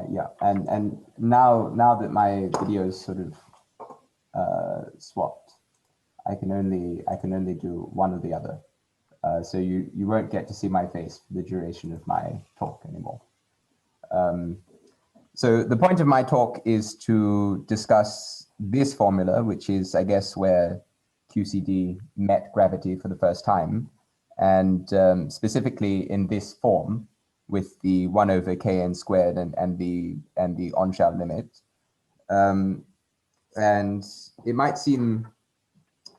Yeah, and now that my video is sort of swapped, I can only do one or the other. So you won't get to see my face for the duration of my talk anymore. So the point of my talk is to discuss this formula, which is, I guess, where QCD met gravity for the first time, and specifically in this form, with the 1 over kn squared and the on-shell limit. And it might seem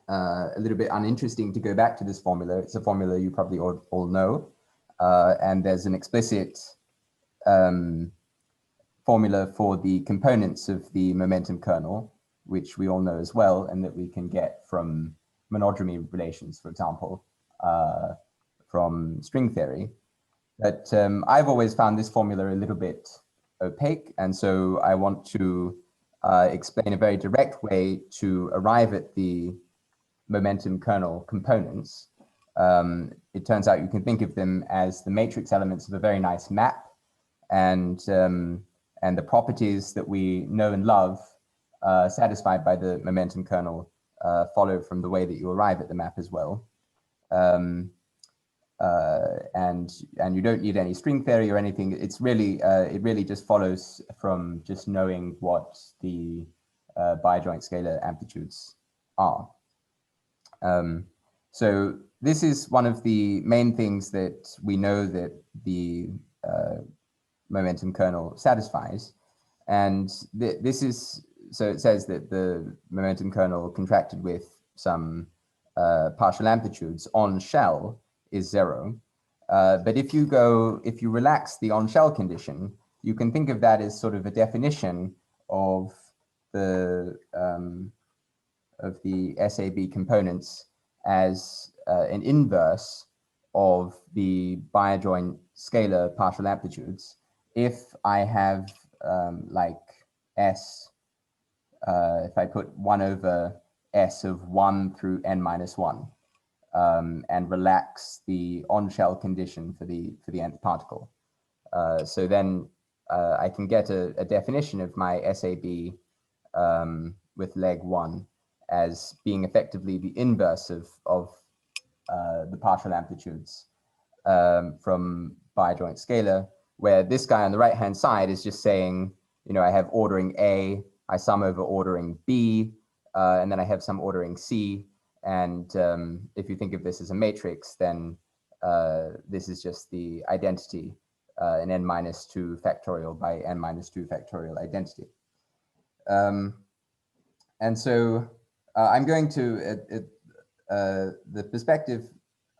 a little bit uninteresting to go back to this formula. It's a formula you probably all know, and there's an explicit formula for the components of the momentum kernel, which we all know as well, and that we can get from monodromy relations, for example, from string theory. But I've always found this formula a little bit opaque, and so I want to explain a very direct way to arrive at the momentum kernel components. It turns out you can think of them as the matrix elements of a very nice map, and the properties that we know and love satisfied by the momentum kernel follow from the way that you arrive at the map as well. And you don't need any string theory or anything. It's really it really just follows from just knowing what the bijoint scalar amplitudes are. So this is one of the main things that we know that the momentum kernel satisfies, and this is, so it says that the momentum kernel contracted with some partial amplitudes on shell is 0. But if you relax the on shell condition, you can think of that as sort of a definition of the SAB components as an inverse of the bijoint scalar partial amplitudes. If I have like S, if I put 1 over S of 1 through n minus 1, and relax the on-shell condition for the nth particle. So then I can get a definition of my SAB with leg 1 as being effectively the inverse of the partial amplitudes from bijoint scalar, where this guy on the right-hand side is just saying, you know, I have ordering A, I sum over ordering B, and then I have some ordering C. And if you think of this as a matrix, then this is just the identity, an n minus 2 factorial by n minus 2 factorial identity. And so I'm going to, the perspective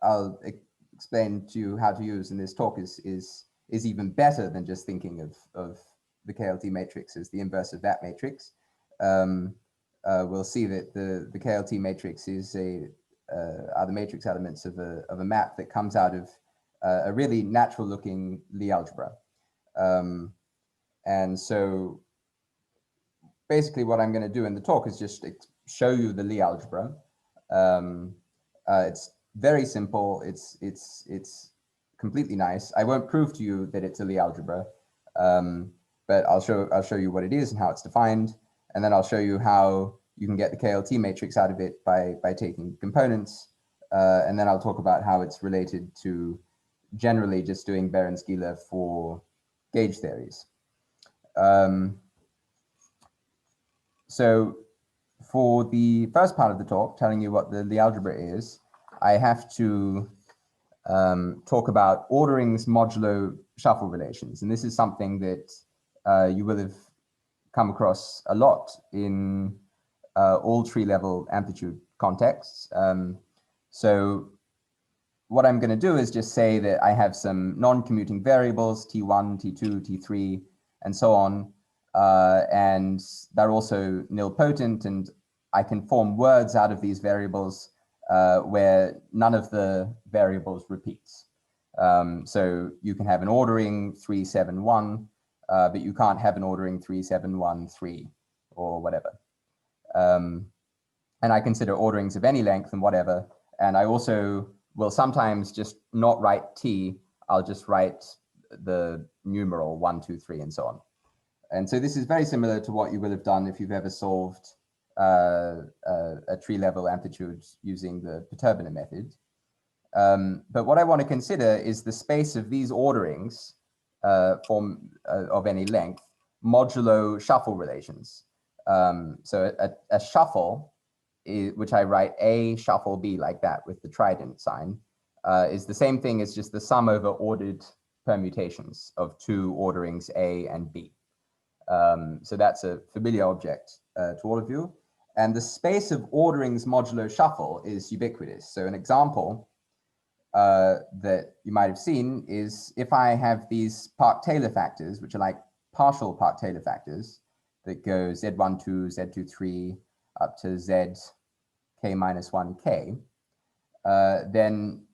I'll explain to you how to use in this talk is even better than just thinking of the KLT matrix as the inverse of that matrix. We'll see that the KLT matrix is are the matrix elements of a map that comes out of a really natural looking Lie algebra. And so basically what I'm going to do in the talk is just show you the Lie algebra. It's very simple. It's completely nice. I won't prove to you that it's a Lie algebra, but I'll show you what it is and how it's defined, and then I'll show you how you can get the KLT matrix out of it by taking components, and then I'll talk about how it's related to generally just doing Berends-Giele for gauge theories. So for the first part of the talk, telling you what the Lie algebra is, I have to talk about orderings modulo shuffle relations. And this is something that you will have come across a lot in all tree level amplitude contexts. So what I'm going to do is just say that I have some non-commuting variables, T1, T2, T3, and so on. And they're also nilpotent, and I can form words out of these variables where none of the variables repeats. So you can have an ordering 3, 7, 1, but you can't have an ordering 3, 7, 1, 3, or whatever. And I consider orderings of any length and whatever. And I also will sometimes just not write T. I'll just write the numeral 1, 2, 3, and so on. And so this is very similar to what you will have done if you've ever solved a tree level amplitude using the perturbiner method. But what I want to consider is the space of these orderings of any length modulo shuffle relations. So a shuffle, which I write A shuffle B like that with the trident sign, is the same thing as just the sum over ordered permutations of two orderings A and B. So that's a familiar object to all of you. And the space of orderings modulo shuffle is ubiquitous. So an example that you might have seen is if I have these Park-Taylor factors, which are like partial Park-Taylor factors that go Z12, Z23 up to Zk minus 1k, then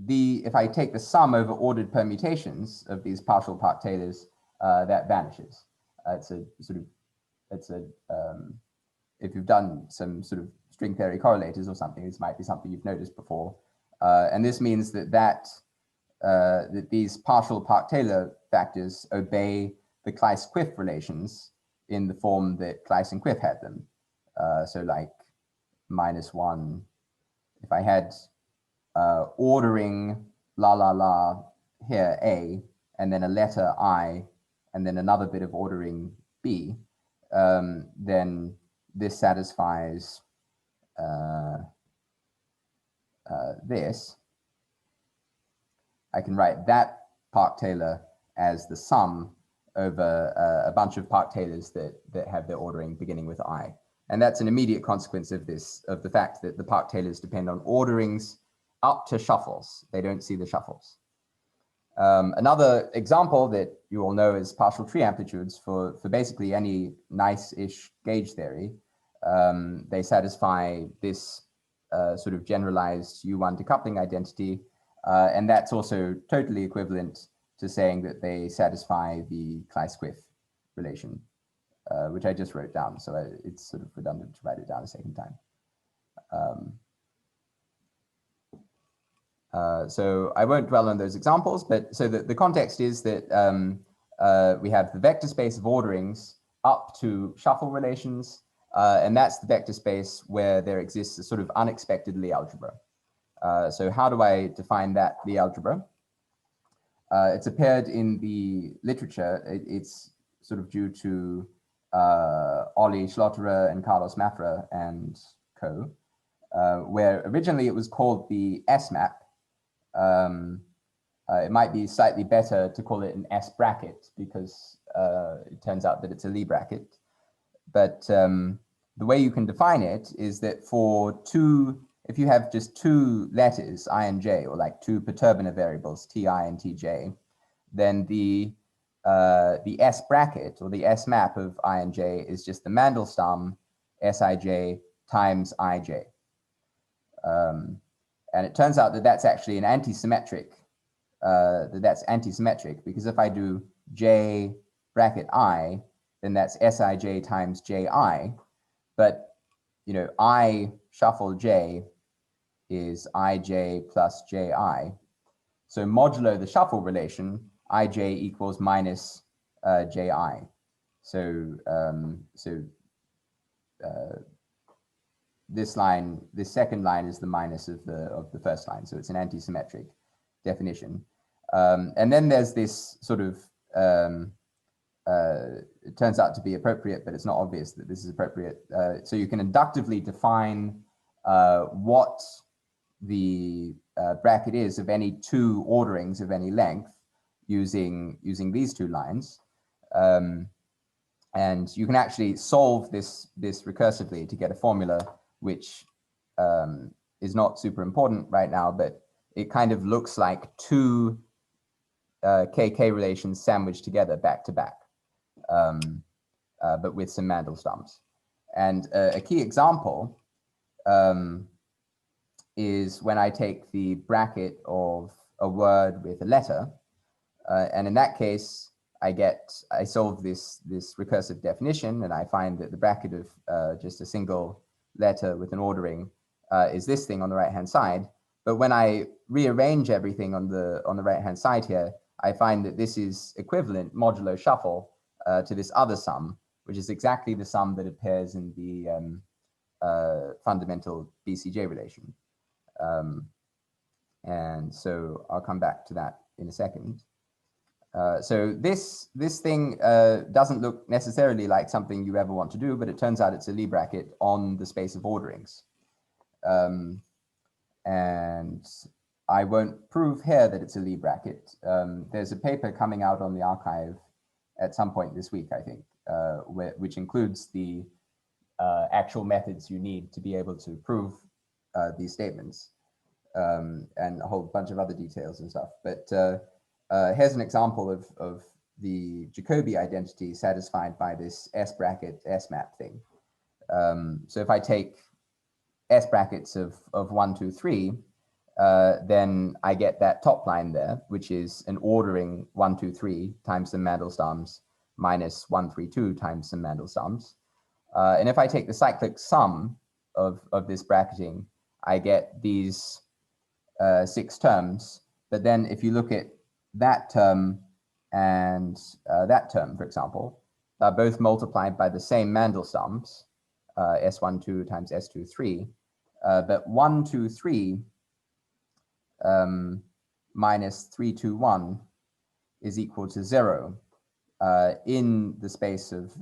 if I take the sum over ordered permutations of these partial Park-Taylors, that vanishes. If you've done some sort of string theory correlators or something, this might be something you've noticed before. And this means that these partial Park-Taylor factors obey the Kleist-Quiff relations in the form that Kleist and Quiff had them. So like -1, if I had ordering la la la here A, and then a letter I, and then another bit of ordering B, then this satisfies this. I can write that Park-Taylor as the sum over a bunch of Park-Taylors that have their ordering beginning with I. And that's an immediate consequence of the fact that the Park-Taylors depend on orderings up to shuffles. They don't see the shuffles. Another example that you all know is partial tree amplitudes for basically any nice-ish gauge theory. They satisfy this sort of generalized U1 decoupling identity, and that's also totally equivalent to saying that they satisfy the Kleist-Quiff relation, which I just wrote down, so it's sort of redundant to write it down a second time. So I won't dwell on those examples, but so the context is that we have the vector space of orderings up to shuffle relations, and that's the vector space where there exists a sort of unexpected Lie algebra. So how do I define that Lie algebra? It's appeared in the literature. It's sort of due to Ollie Schlotterer and Carlos Mafra and co, where originally it was called the S-map. It might be slightly better to call it an S bracket because it turns out that it's a Lie bracket. But the way you can define it is that if you have just two letters, I and J, or like two perturbiner variables, Ti and Tj, then the S bracket or the S map of I and J is just the Mandelstam Sij times Ij. And it turns out that that's actually an anti-symmetric, that's anti-symmetric, because if I do J bracket I, then that's Sij times Ji, but you know, I shuffle J is Ij plus Ji. So modulo the shuffle relation, Ij equals minus Ji. So this second line is the minus of the first line, so it's an anti-symmetric definition. And then there's this sort of it turns out to be appropriate, but it's not obvious that this is appropriate. So you can inductively define what the bracket is of any two orderings of any length using these two lines. And you can actually solve this recursively to get a formula which is not super important right now, but it kind of looks like two KK relations sandwiched together back to back, but with some Mandelstams. And a key example is when I take the bracket of a word with a letter, and in that case, I solve this recursive definition, and I find that the bracket of just a single letter with an ordering is this thing on the right-hand side. But when I rearrange everything on the right-hand side here, I find that this is equivalent modulo shuffle to this other sum, which is exactly the sum that appears in the fundamental BCJ relation. And so I'll come back to that in a second. So this thing doesn't look necessarily like something you ever want to do, but it turns out it's a Lie bracket on the space of orderings. And I won't prove here that it's a Lie bracket. There's a paper coming out on the archive at some point this week, I think, which includes the actual methods you need to be able to prove these statements, and a whole bunch of other details and stuff. But here's an example of the Jacobi identity satisfied by this S bracket S map thing. So if I take S brackets of 1, 2, 3, then I get that top line there, which is an ordering 1, 2, 3 times some Mandelstams minus 1, 3, 2 times some Mandelstams. And if I take the cyclic sum of this bracketing, I get these 6 terms. But then if you look at that term and that term, for example, are both multiplied by the same Mandelstams, S12 times S23, but 1, 2, 3 minus 3, 2, 1 is equal to 0 in the space of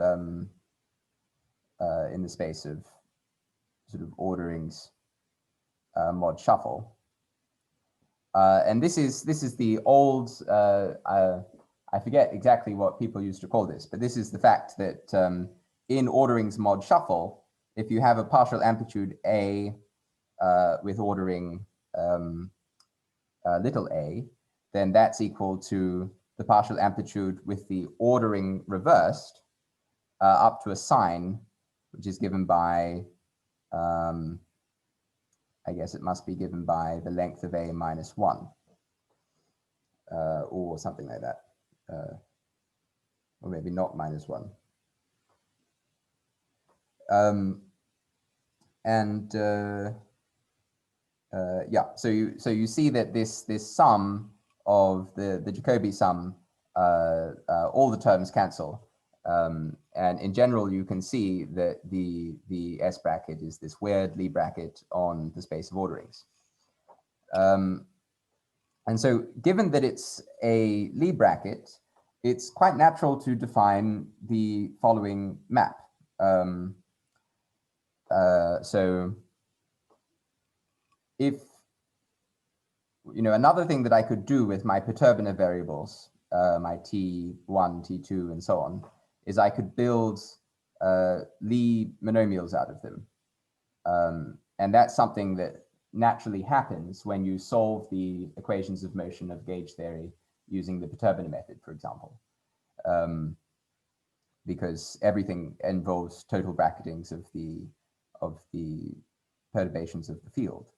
sort of orderings mod shuffle. And this is the old, I forget exactly what people used to call this, but this is the fact that in orderings mod shuffle, if you have a partial amplitude A with ordering little a, then that's equal to the partial amplitude with the ordering reversed up to a sign, which is given by, I guess it must be given by the length of A minus 1, or something like that, or maybe not minus 1. Yeah, so you see that this sum of the Jacobi sum, all the terms cancel, and in general you can see that the S bracket is this weird Lie bracket on the space of orderings. And so given that it's a Lie bracket, it's quite natural to define the following map. So if, another thing that I could do with my perturbiner variables, my T1, T2, and so on, is I could build Lie monomials out of them. And that's something that naturally happens when you solve the equations of motion of gauge theory using the perturbiner method, for example, because everything involves total bracketings of the perturbations of the field.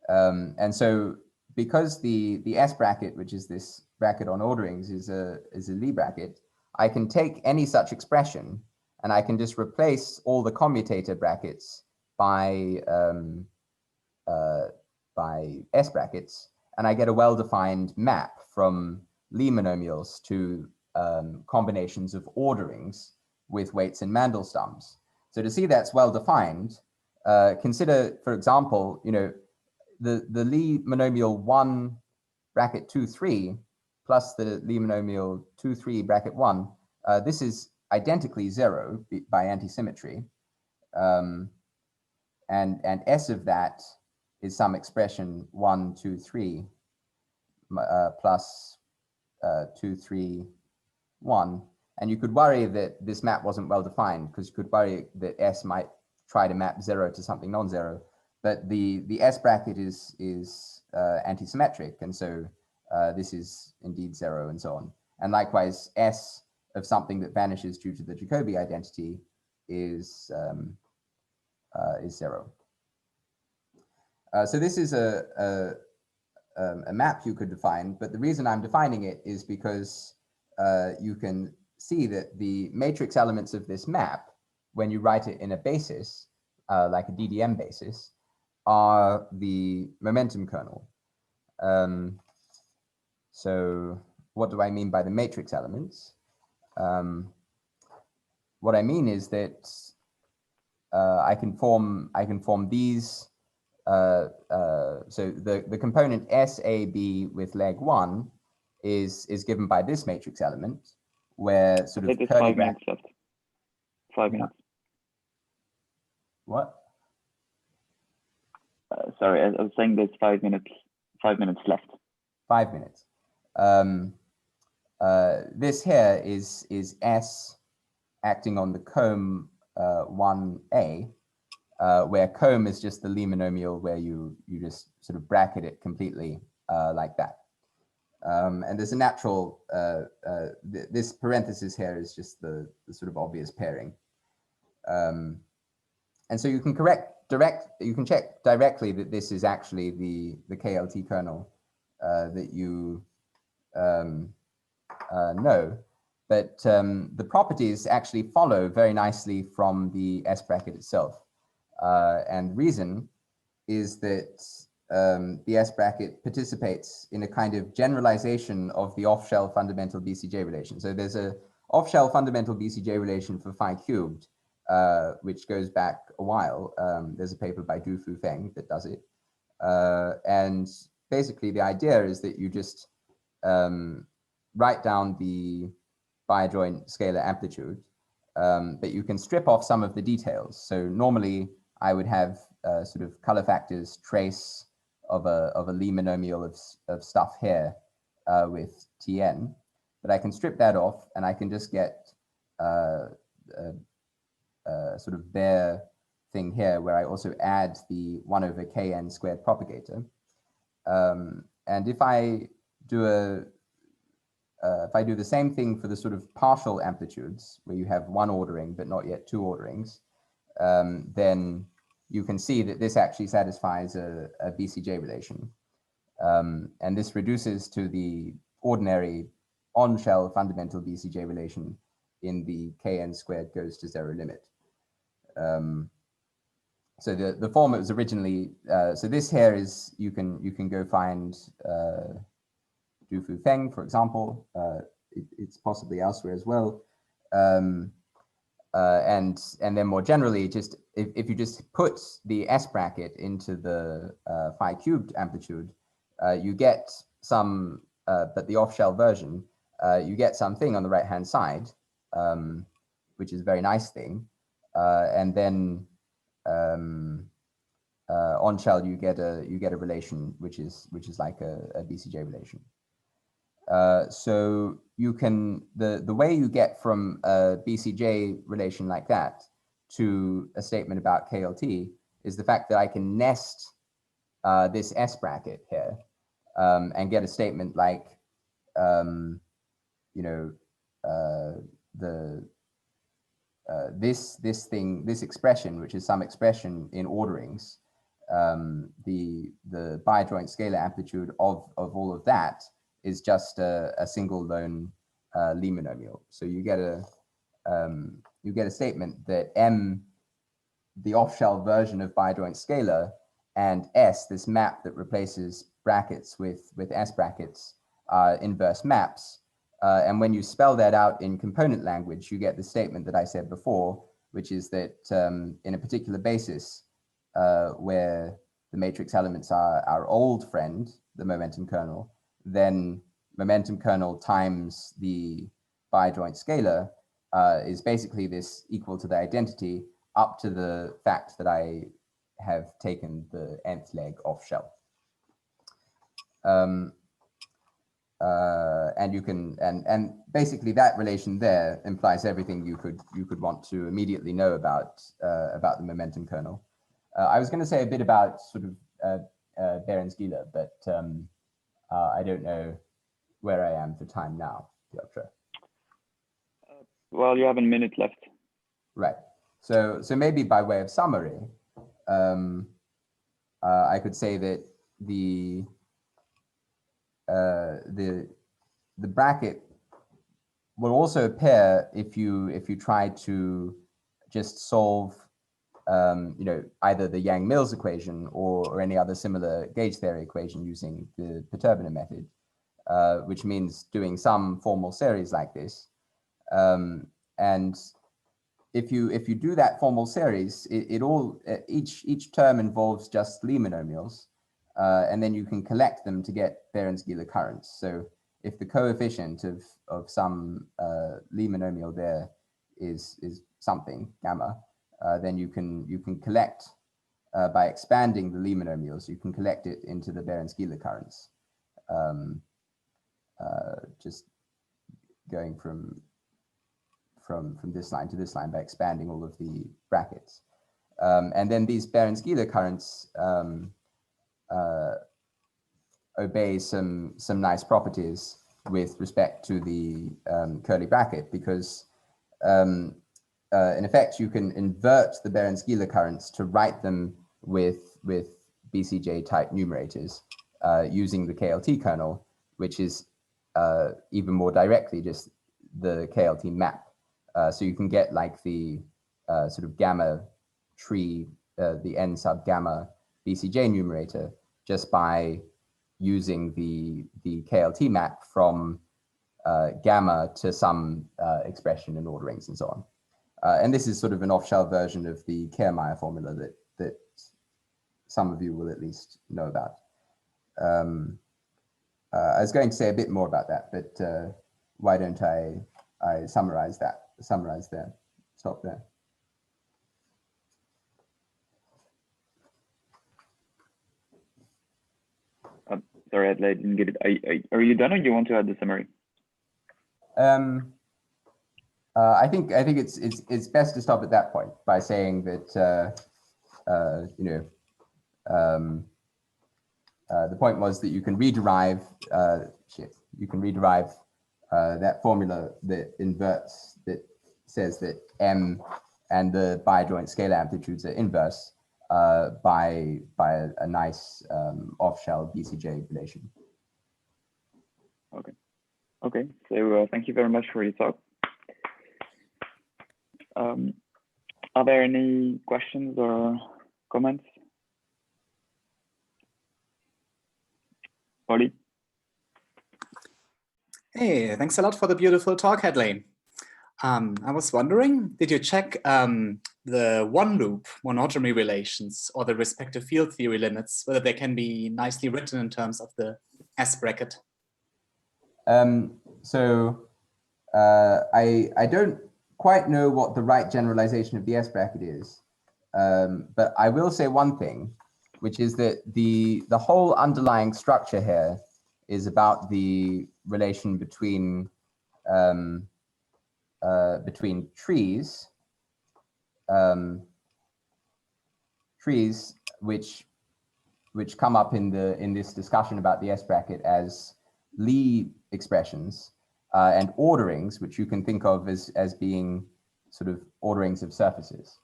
And so because the S bracket, which is this bracket on orderings, is a Lie bracket, I can take any such expression and I can just replace all the commutator brackets by S brackets, and I get a well-defined map from Lie monomials to combinations of orderings with weights and Mandelstams. So to see that's well-defined, consider, for example, the Lie monomial 1 bracket 2, 3 plus the Lie monomial 2, 3 bracket 1, this is identically 0 by antisymmetry. And S of that is some expression 1, 2, 3 plus 2, 3, 1. And you could worry that this map wasn't well defined, because you could worry that S might try to map 0 to something non-zero. But the S bracket is antisymmetric, and so this is indeed 0 and so on. And likewise, S of something that vanishes due to the Jacobi identity is 0. So this is a map you could define, but the reason I'm defining it is because you can see that the matrix elements of this map, when you write it in a basis, like a DDM basis, are the momentum kernel. So what do I mean by the matrix elements? What I mean is that I can form these. So the component SAB with leg 1 is given by this matrix element, where sort of it is curly 5 minutes left. 5 minutes. What? Sorry, I was saying there's 5 minutes. 5 minutes left. 5 minutes. This here is S acting on the comb 1A, where comb is just the Lie monomial where you just sort of bracket it completely like that. And there's a natural, this parenthesis here is just the sort of obvious pairing. And so you can check directly that this is actually the KLT kernel that you know. But the properties actually follow very nicely from the S bracket itself. And the reason is that the S bracket participates in a kind of generalization of the off-shell fundamental BCJ relation. So there's a off-shell fundamental BCJ relation for phi cubed, which goes back a while. There's a paper by Du Fu Feng that does it. And basically the idea is that you just write down the biadjoint scalar amplitude, but you can strip off some of the details. So normally I would have sort of color factors trace of a Lie monomial of stuff here with Tn, but I can strip that off and I can just get sort of bare thing here where I also add the 1 over kn squared propagator. And if I do the same thing for the sort of partial amplitudes where you have one ordering but not yet two orderings, then you can see that this actually satisfies a BCJ relation. And this reduces to the ordinary on-shell fundamental BCJ relation in the kn squared goes to 0 limit. So the form it was originally, so this here is, you can go find Du Fu Feng, for example. It's possibly elsewhere as well. And then more generally, just if you just put the S bracket into the phi cubed amplitude, you get some, but the off-shell version, you get something on the right-hand side, which is a very nice thing. And then on shell you get a relation which is like a BCJ relation. So you can the way you get from a BCJ relation like that to a statement about KLT is the fact that I can nest this S bracket here and get a statement like you know this expression, which is some expression in orderings, the biadjoint scalar amplitude of all of that is just a single lone Lie monomial. So you get a statement that M, the off-shell version of biadjoint scalar, and S, this map that replaces brackets with S brackets, are inverse maps. And when you spell that out in component language, you get the statement that I said before, which is that in a particular basis where the matrix elements are our old friend, the momentum kernel, then momentum kernel times the biadjoint scalar is basically this equal to the identity up to the fact that I have taken the nth leg off shell. And you can, and basically that relation there implies everything you could want to immediately know about the momentum kernel. I was going to say a bit about sort of Berends-Giele, but I don't know where I am for time now, Piotr. Well, you have a minute left. Right. So maybe by way of summary, I could say that the bracket will also appear if you try to just solve you know, either the Yang-Mills equation or any other similar gauge theory equation using the perturbiner method. which means doing some formal series like this. And if you do that formal series, each term involves just Lie monomials, and then you can collect them to get Berends-Giele currents. So if the coefficient of some Lie monomial there is something gamma, then you can collect by expanding the Lie monomials. You can collect it into the Berends-Giele currents, just going from this line to this line by expanding all of the brackets. And then these Berends-Giele currents obey some nice properties with respect to the curly bracket, because in effect you can invert the Berends-Giele currents to write them with BCJ type numerators using the KLT kernel, which is even more directly just the KLT map. So you can get like the sort of gamma tree, the n sub gamma BCJ numerator, just by using the KLT map from gamma to some expression in orderings and so on. And this is sort of an off-shell version of the Kiermaier formula that some of you will at least know about. I was going to say a bit more about that, but why don't I summarize there, stop there. Sorry, Hadleigh, I didn't get it. Are you done, or you want to add the summary? I think it's best to stop at that point by saying that the point was that you can rederive that formula that inverts, that says that M and the bijoint scalar amplitudes are inverse by a nice off-shell BCJ relation. Okay. So thank you very much for your talk. Are there any questions or comments? Ollie? Hey, thanks a lot for the beautiful talk, Hadleigh. I was wondering, did you check the one-loop monodromy relations or the respective field theory limits, whether they can be nicely written in terms of the S bracket? So I don't quite know what the right generalization of the S bracket is, but I will say one thing, which is that the whole underlying structure here is about the relation between trees, which come up in this discussion about the S bracket as Lie expressions, and orderings, which you can think of as being sort of orderings of surfaces.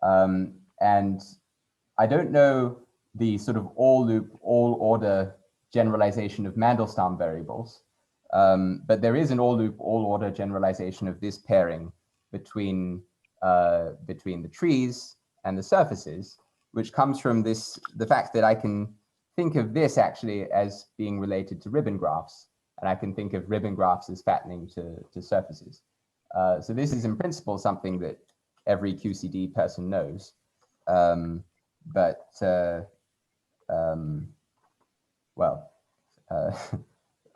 And I don't know the sort of all-loop, all-order generalization of Mandelstam variables, but there is an all-loop, all-order generalization of this pairing between the trees and the surfaces, which comes from the fact that I can think of this actually as being related to ribbon graphs, and I can think of ribbon graphs as fattening to surfaces. So this is in principle something that every QCD person knows, but well,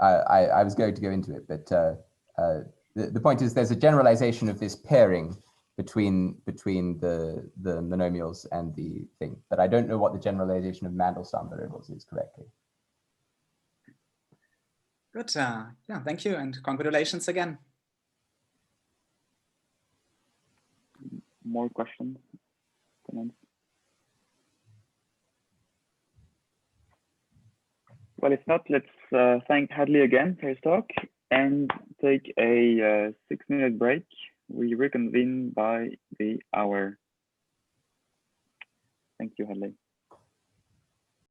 I was going to go into it, but the point is there's a generalization of this pairing between the monomials and the thing, but I don't know what the generalization of Mandelstam variables is correctly. Good. Yeah, thank you, and congratulations again. More questions? Comments? Well, if not, let's thank Hadleigh again for his talk and take a 6-minute break. We reconvene by the hour. Thank you, Hadleigh.